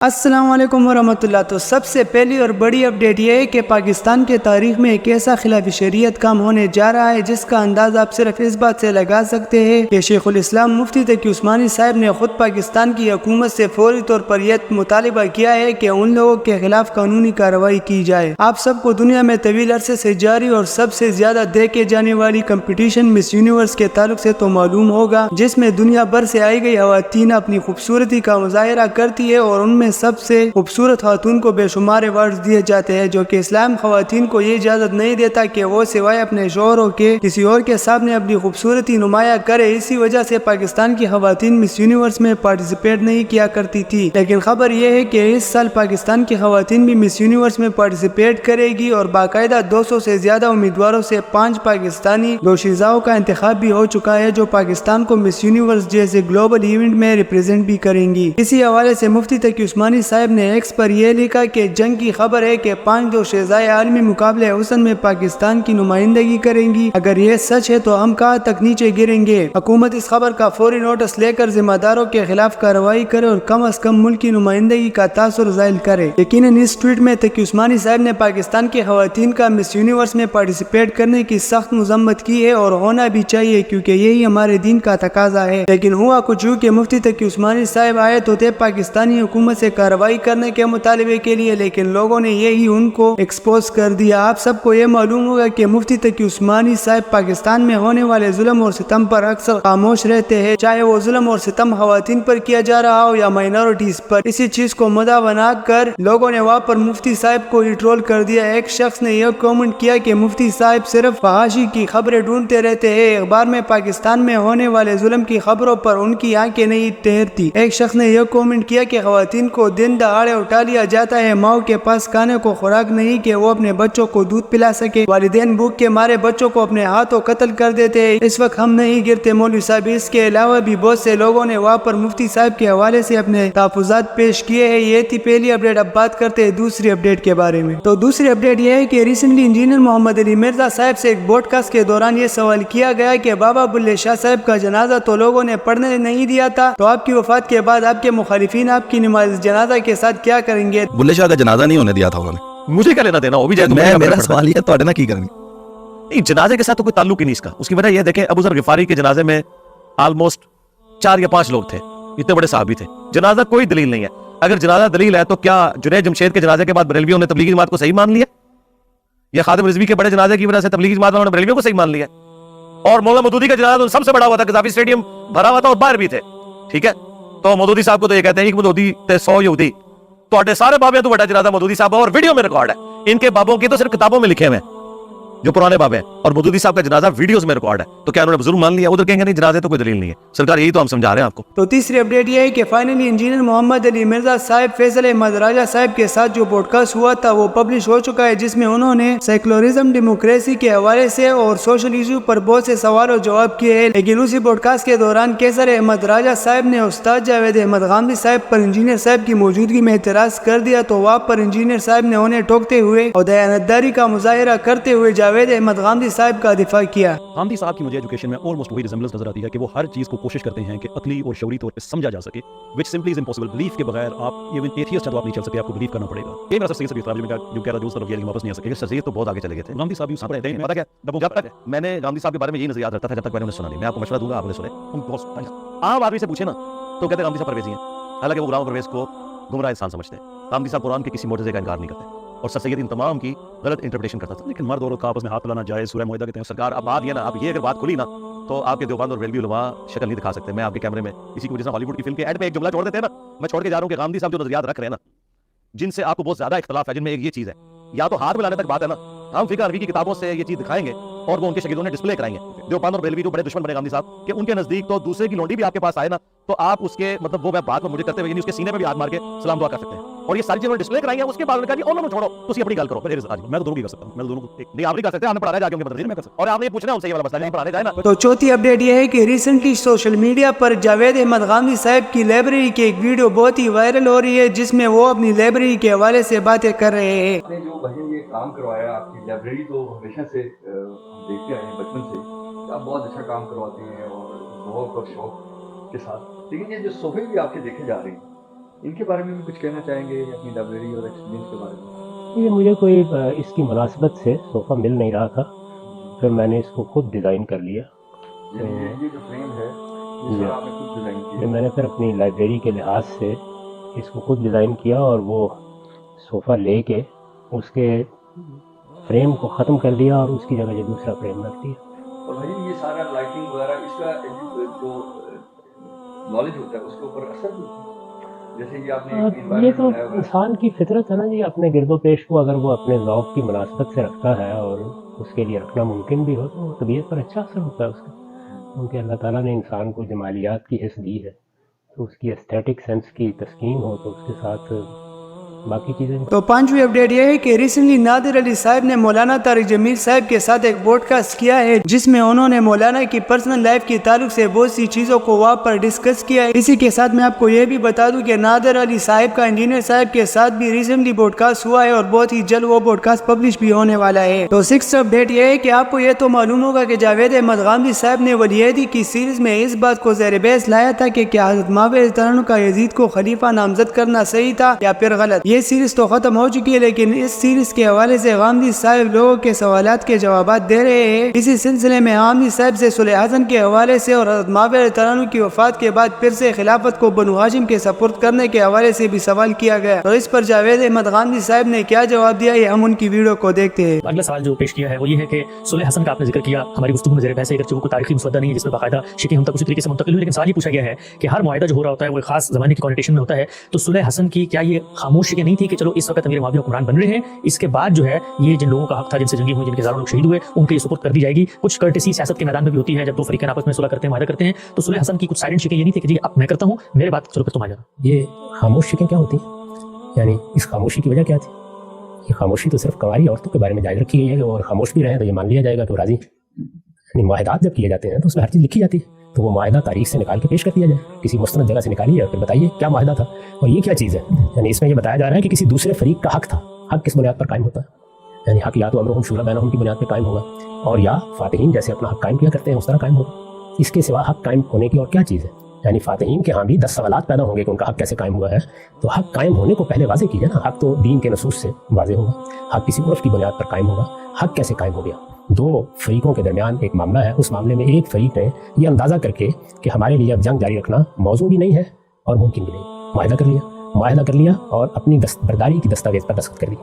السلام علیکم ورحمۃ اللہ۔ تو سب سے پہلی اور بڑی اپڈیٹ یہ ہے کہ پاکستان کے تاریخ میں ایک ایسا خلاف شریعت کام ہونے جا رہا ہے جس کا انداز آپ صرف اس بات سے لگا سکتے ہیں کہ شیخ الاسلام مفتی تقی عثمانی صاحب نے خود پاکستان کی حکومت سے فوری طور پر یہ مطالبہ کیا ہے کہ ان لوگوں کے خلاف قانونی کارروائی کی جائے۔ آپ سب کو دنیا میں طویل عرصے سے جاری اور سب سے زیادہ دیکھے جانے والی کمپٹیشن مس یونیورس کے تعلق سے تو معلوم ہوگا، جس میں دنیا بھر سے آئی گئی خواتین اپنی خوبصورتی کا مظاہرہ کرتی ہے اور ان میں سب سے خوبصورت خاتون کو بے شمار ایوارڈز دیے جاتے ہیں، جو کہ اسلام خواتین کو یہ اجازت نہیں دیتا کہ وہ سوائے اپنے شوہروں کے کسی اور کے سامنے اپنی خوبصورتی نمایاں کرے۔ اسی وجہ سے پاکستان کی خواتین مس یونیورس میں پارٹیسپیٹ نہیں کیا کرتی تھی، لیکن خبر یہ ہے کہ اس سال پاکستان کی خواتین بھی مس یونیورس میں پارٹیسپیٹ کرے گی اور باقاعدہ 200 سے زیادہ امیدواروں سے 5 پاکستانی دوشیزاؤں کا انتخاب بھی ہو چکا ہے، جو پاکستان کو مس یونیورس جیسے گلوبل ایونٹ میں ریپرزینٹ بھی کریں گی۔ اسی حوالے سے مفتی تقی عثمانی صاحب نے ایکس پر یہ لکھا کہ جنگ کی خبر ہے کہ 5 دوشیزائیں عالمی مقابلے حسن میں پاکستان کی نمائندگی کریں گی۔ اگر یہ سچ ہے تو ہم کہاں تک نیچے گریں گے؟ حکومت اس خبر کا فوری نوٹس لے کر ذمہ داروں کے خلاف کارروائی کرے اور کم از کم ملک کی نمائندگی کا تاثر ظاہر کرے۔ یقیناً اس ٹویٹ میں تقی عثمانی صاحب نے پاکستان کی خواتین کا مس یونیورس میں پارٹیسپیٹ کرنے کی سخت مذمت کی ہے اور ہونا بھی چاہیے، کیونکہ یہی ہمارے دین کا تقاضا ہے۔ لیکن ہوا کچھ یوں کہ مفتی تقی عثمانی صاحب آئے تو تھے پاکستانی حکومت سے کارروائی کرنے کے مطالبے کے لیے، لیکن لوگوں نے یہی ان کو ایکسپوز کر دیا۔ آپ سب کو یہ معلوم ہوگا کہ مفتی تقی عثمانی صاحب پاکستان میں ہونے والے ظلم اور ستم پر اکثر خاموش رہتے ہیں، چاہے وہ ظلم اور ستم خواتین پر کیا جا رہا ہو یا مائنورٹیز پر۔ اسی چیز کو مدعا بنا کر لوگوں نے وہاں پر مفتی صاحب کو ہی ٹرول کر دیا۔ ایک شخص نے یہ کامنٹ کیا کہ مفتی صاحب صرف فحاشی کی خبریں ڈھونڈتے رہتے ہیں، اخبار میں پاکستان میں ہونے والے ظلم کی خبروں پر ان کی آنکھیں نہیں ٹھہرتی۔ ایک شخص نے یہ کامنٹ کیا کہ خواتین کو دن دہاڑے اٹھا لیا جاتا ہے، ماؤں کے پاس کھانے کو خوراک نہیں کہ وہ اپنے بچوں کو دودھ پلا سکے، والدین بھوک کے مارے بچوں کو اپنے ہاتھوں قتل کر دیتے ہیں، اس وقت ہم نہیں گرتے مولوی صاحب۔ اس کے علاوہ بھی بہت سے لوگوں نے وہاں پر مفتی صاحب کے حوالے سے اپنے تحفظات پیش کیے ہیں۔ یہ تھی پہلی اپڈیٹ۔ اب بات کرتے ہیں دوسری اپڈیٹ کے بارے میں۔ تو دوسری اپڈیٹ یہ ہے کہ ریسنٹلی انجینئر محمد علی مرزا صاحب سے ایک بوڈ کاسٹ کے دوران یہ سوال کیا گیا کہ بابا بلے شاہ صاحب کا جنازہ تو لوگوں نے پڑھنے نہیں دیا تھا، تو آپ کی وفات کے بعد آپ کے مخالفین آپ کی نماز جنازہ کے ساتھ کیا کریں گے؟ بلے شاہ کا جنازہ نہیں ہونے دیا تھا انہوں نے، مجھے کیا لینا دینا، وہ بھی جائے میرا سوال یہ ہے تو کی کریں گے؟ نہیں، جنازے کے ساتھ تو کوئی تعلق ہی نہیں اس کا۔ اس کی وجہ یہ دیکھیں، ابو ذر غفاری کے جنازے میں آلموسٹ 4 یا 5 لوگ تھے، اتنے بڑے صحابی تھے۔ جنازہ کوئی دلیل نہیں ہے۔ اگر جنازہ دلیل ہے تو کیا جنید جمشید کے جنازے کے بعد بریلویوں نے تبلیغی جماعت کو صحیح مان لیا، یا خادم رضوی کے بڑے جنازے کی وجہ سے تبلیغی جماعت والوں نے بریلویوں کو صحیح مان لیا؟ اور مولانا مودودی کا جنازہ تو سب سے بڑا ہوا تھا، قذافی اسٹیڈیم بھرا ہوا تھا اور باہر بھی تھے، ٹھیک ہے؟ تو مودودی صاحب کو تو یہ کہتے ہیں کہ مودودی تے 100 یہودی، تو سارے بابے تو بڑا جنازہ مودودی صاحب اور ویڈیو میں ریکارڈ ہے۔ ان کے بابوں کی تو صرف کتابوں میں لکھے ہوئے ہیں جو پرانے باب ہیں، اور مودودی صاحب کا جنازہ ویڈیوز میں ریکارڈ ہے، تو کیا انہوں نے بزرگ مان لیا؟ ادھر کہیں گے نہیں جنازے تو کوئی دلیل نہیں ہے۔ سرکار یہی تو ہم سمجھا رہے ہیں آپ کو۔ تو تیسری اپڈیٹ یہ ہے کہ فائنلی انجینئر محمد علی مرزا صاحب فیصل احمد راجہ صاحب کے ساتھ جو پوڈ کاسٹ ہوا تھا وہ پبلش ہو چکا ہے، جس میں انہوں نے سیکولرزم، ڈیموکریسی کے حوالے سے اور سوشل ایشو پر بہت سے سوال و جواب کیے ہیں۔ لیکن اسی پوڈ کاسٹ کے دوران کیسر احمد راجہ صاحب نے استاد جاوید احمد غامدی صاحب پر انجینئر صاحب کی موجودگی میں اعتراض کر دیا، تو وہاں پر انجینئر صاحب نے انہیں ٹوکتے ہوئے اور دیانتداری کا مظاہرہ کرتے ہوئے جاوید احمد غامدی صاحب کا دفاع کیا۔ غامدی صاحب کی مجھے ایجوکیشن میں آلموسٹ وہی ریزمبلنس نظر آتی ہے کہ وہ ہر چیز کو کوشش کرتے ہیں کہ عقلی اور شعوری طور پہ سمجھا جا سکے، which simply is impossible۔ Belief کے بغیر آپ ایون ایتھیسٹ ہیں تو آپ نہیں چل سکتے، آپ کو بلیف کرنا پڑے گا۔ یہ میرا سب سید صاحب جو کہہ رہا دوست طرف یہ واپس نہیں آ سکے، سید تو بہت آگے چلے گئے تھے۔ غامدی صاحب پتہ کیا جب تک میں نے غامدی صاحب کے بارے میں یہی نظریات رکھتا تھا جب تک میں نے سنا نہیں۔ میں آپ کو مشورہ دوں گا، آپ نے سنے، عام آدمی سے پوچھے نا تو کہتے ہیں غامدی صاحب پرویزی ہیں، حالانکہ وہ غلام پرویز کو گمراہ انسان سمجھتے ہیں۔ غامدی صاحب قرآن کے کسی معجزے کا انکار نہیں کرتے اور سر سید ان تمام کی غلط انٹرپریٹیشن کرتا تھا۔ لیکن مرد عورت کا آپس میں ہاتھ ملانا جائز، سورہ معاہدہ کہتے ہیں۔ سرکار اب بات یہ نا، اب یہ اگر بات کھلی نا تو آپ کے دیوبند اور ریلوی علماء شکل نہیں دکھا سکتے۔ میں آپ کے کیمرے میں اسی کی وجہ سے ہالی ووڈ کی فلم کے ایڈ پہ ایک جملہ چھوڑ دیتے ہیں نا، میں چھوڑ کے جا رہا ہوں کہ غامدی صاحب جو نظریات رکھ رہے ہیں نا، جن سے آپ کو بہت زیادہ اختلاف ہے، جن میں ایک یہ چیز ہے، یا تو ہاتھ ملانے تک بات ہے نا، ہم فقہ عربی کی کتابوں سے یہ چیز دکھائیں گے اور وہ ان کے شاگردوں نے ڈسپلے کرائیں گے۔ دیوبند اور ریلوی جو بڑے دشمن بنے غامدی صاحب کہ ان کے نزدیک تو دوسرے کی لونڈی بھی آپ کے پاس آئے نا تو آپ اس کے مطلب وہ بات کو مجھے کرتے ہوئے یعنی اس کے سینے پہ بھی ہاتھ مار کے سلام دعا کر سکتے ہیں، اور یہ ساری چیزیں ڈسپلے کرائیں گے۔ اس کے بعد کہا جی انہوں نے چھوڑو، تسی اپنی گل کرو۔ میں تو دونوں کی کر سکتا ہوں، میں دونوں کو نہیں آپ نہیں کر سکتے، آپ نے پڑھایا جا کے ان کے مدرسے میں کر سکتے، اور آپ نے یہ پوچھنا ان سے یہ والا مسئلہ نہیں پڑھانے جائے نا۔ تو چوتھی اپڈیٹ یہ ہے کہ ریسنٹلی سوشل میڈیا پر جاوید احمد غامدی صاحب کی لائبریری کی ایک ویڈیو بہت ہی وائرل ہو رہی ہے، جس میں وہ اپنی لائبریری کے حوالے سے باتیں کر رہے ہیں۔ آپ نے جو بھائی یہ کام کروایا، آپ کی لائبریری تو ہمیشہ سے ہم دیکھتے آئے ہیں بچپن سے کہ آپ بہت اچھا کام کرواتے ہیں اور بہت شوق کے ساتھ، لیکن یہ جو صوفے بھی آپ کے دیکھے جا رہے ہیں ان کے بارے میں بھی کچھ کہنا چاہیں گے اپنی لائبریری اور ایکسپیرینس کے بارے میں؟ یہ مجھے کوئی اس کی مناسبت سے صوفہ مل نہیں رہا تھا، پھر میں نے اس کو خود ڈیزائن کر لیا. یہ جو فریم ہے یہ سارا آپ نے خود ڈیزائن پھر کیا؟ میں نے پھر اپنی لائبریری کے لحاظ سے اس کو خود ڈیزائن کیا اور وہ صوفہ لے کے اس کے فریم کو ختم کر دیا اور اس کی جگہ یہ دوسرا فریم رکھ دیا. اور بھائی یہ سارا لائٹنگ وغیرہ اس کا جو نالج ہوتا ہے اس کے اوپر اثر بھی ہوتا ہے؟ جیسے یہ آپ نے ایک یہ environment تو بنایا ہوا ہے. انسان کی فطرت ہے نا جی، اپنے گرد و پیش کو اگر وہ اپنے ذوق کی مناسبت سے رکھتا ہے اور اس کے لیے رکھنا ممکن بھی ہو تو طبیعت پر اچھا اثر ہوتا ہے اس کا. کیونکہ اللہ تعالیٰ نے انسان کو جمالیات کی حس دی ہے تو اس کی اسٹیٹک سینس کی تسکین ہو تو اس کے ساتھ باقی چیزیں. تو پانچویں اپڈیٹ یہ ہے کہ ریسنٹلی نادر علی صاحب نے مولانا طارق جمیل صاحب کے ساتھ ایک پوڈ کاسٹ کیا ہے جس میں انہوں نے مولانا کی پرسنل لائف کے تعلق سے بہت سی چیزوں کو وہاں پر ڈسکس کیا ہے. اسی کے ساتھ میں آپ کو یہ بھی بتا دوں کہ نادر علی صاحب کا انجینئر صاحب کے ساتھ بھی ریسنٹلی پوڈ کاسٹ ہوا ہے اور بہت ہی جلد وہ پوڈ کاسٹ پبلش بھی ہونے والا ہے. تو سکس اپڈیٹ یہ ہے کہ آپ کو یہ تو معلوم ہوگا کہ جاوید احمد غامدی صاحب نے ولیعہدی کی سیریز میں اس بات کو زیر بحث لایا تھا کہ کیا حضرت معاویہ رضی اللہ عنہ کا یزید کو خلیفہ نامزد کرنا صحیح تھا یا پھر غلط. یہ سیریز تو ختم ہو چکی ہے لیکن اس سیریز کے حوالے سے غامدی صاحب لوگوں کے سوالات کے جوابات دے رہے ہیں. اسی سلسلے میں غامدی صاحب سے صلح حسن کے حوالے سے اور حضرت معاویہ رضی اللہ عنہ کی وفات کے بعد پھر سے خلافت کو بنو ہاشم کے سپرد کرنے کے حوالے سے بھی سوال کیا گیا. تو اس پر جاوید احمد غامدی صاحب نے کیا جواب دیا یہ ہم ان کی ویڈیو کو دیکھتے ہیں. اگلا سوال جو پیش کیا ہے وہ یہ ہے کہ صلح حسن کا آپ نے ذکر کیا ہماری گفتگو میں زیر بحث ہے، اگرچہ وہ کوئی تاریخی مسودہ نہیں ہے جس میں باقاعدہ شکیں ہم تک اسی طریقے سے منتقل ہوئی، لیکن سوال یہ پوچھا گیا ہے کہ ہر معاہدہ جو ہو رہا ہوتا ہے وہ ایک خاص زمانے کی کانوٹیشن میں ہوتا ہے. تو صلح حسن کی کیا یہ خاموش شکیں نہیں تھی کہ چلو اس وقت امیر معاویہ حکمران بن رہے ہیں، اس کے بعد جو ہے یہ جن لوگوں کا حق تھا جن سے جنگیں ہوئی جن کے ہزاروں لوگ شہید ہوئے ان کے یہ سپرد کر دی جائے گی. کچھ کرٹسی سیاست کے میدان میں بھی ہوتی ہے جب دو فریقین آپس میں صلح کرتے ہیں معاہدہ کرتے ہیں. تو صلح حسن کی کچھ سائلنٹ شکیں یہ نہیں تھی کہ جی اب میں کرتا ہوں میرے بات چلو پھر تم آ جانا. یہ خاموش شکیں کیا ہوتی ہیں؟ یعنی اس خاموشی کی وجہ کیا تھی؟ یہ خاموشی تو صرف کنواری عورتوں کے بارے میں جائز رکھی گئی ہے کہ وہ خاموش بھی رہیں تو یہ مان لیا جائے گا کہ وہ راضی. یعنی معاہدات جب کیے جاتے ہیں تو اس میں ہر چیز لکھی جاتی ہے تو وہ معاہدہ تاریخ سے نکال کے پیش کر دیا جائے، کسی مستند جگہ سے نکالیے اور پھر بتائیے کیا معاہدہ تھا اور یہ کیا چیز ہے. یعنی اس میں یہ بتایا جا رہا ہے کہ کسی دوسرے فریق کا حق تھا. حق کس بنیاد پر قائم ہوتا ہے؟ یعنی حق یا تو امرهم شورى بینہم کی بنیاد پہ قائم ہوگا اور یا فاتحین جیسے اپنا حق قائم کیا کرتے ہیں اس طرح قائم ہوگا. اس کے سوا حق قائم ہونے کی اور کیا چیز ہے؟ یعنی فاتحین کے ہاں بھی 10 سوالات پیدا ہوں گے کہ ان کا حق کیسے قائم ہوا ہے. تو حق قائم ہونے کو پہلے واضح کیجیے نا. حق تو دین کے نصوص سے واضح ہوگا، حق کسی عرف کی بنیاد پر قائم ہوگا. حق کیسے قائم ہو گیا؟ دو فریقوں کے درمیان ایک معاملہ ہے، اس معاملے میں ایک فریق نے یہ اندازہ کر کے کہ ہمارے لیے اب جنگ جاری رکھنا موضوع بھی نہیں ہے اور ممکن بھی نہیں، معاہدہ کر لیا اور اپنی دستبرداری کی دستاویز پر دستخط کر دی.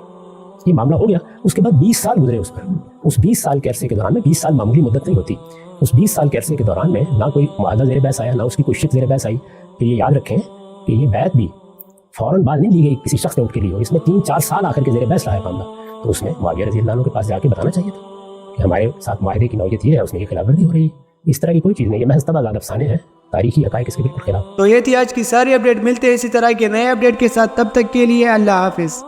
یہ معاملہ ہو گیا. اس کے بعد 20 سال گزرے اس پر. اس 20 سال کے عرصے کے دوران میں 20 سال معمولی مدت نہیں ہوتی. اس 20 سال کے عرصے کے دوران میں نہ کوئی معاہدہ زیر بحث آیا، نہ اس کی کوئی شک زیر بحث آئی. کہ یہ یاد رکھیں کہ یہ بیعت بھی فوراً بعد نہیں لی گئی کسی شخص نے اٹھ کے لی ہو. اس میں 3-4 سال آخر کے زیر بحث رہا ہے معاملہ. تو اس میں معاویہ رضی اللہ عنہ کے پاس جا کے بتانا چاہیے تھا کہ ہمارے ساتھ معاہدے کی نوعیت یہ ہے، اس میں یہ خلاف ورزی ہو رہی ہے. اس طرح کی کوئی چیز نہیں، یہ محض تبادلہ افسانے ہیں، تاریخی حقائق اس کے بالکل خلاف. تو یہ تھی آج کی ساری اپڈیٹ. ملتے ہیں اسی طرح کے نئے اپڈیٹ کے ساتھ، تب تک کے لیے اللہ حافظ.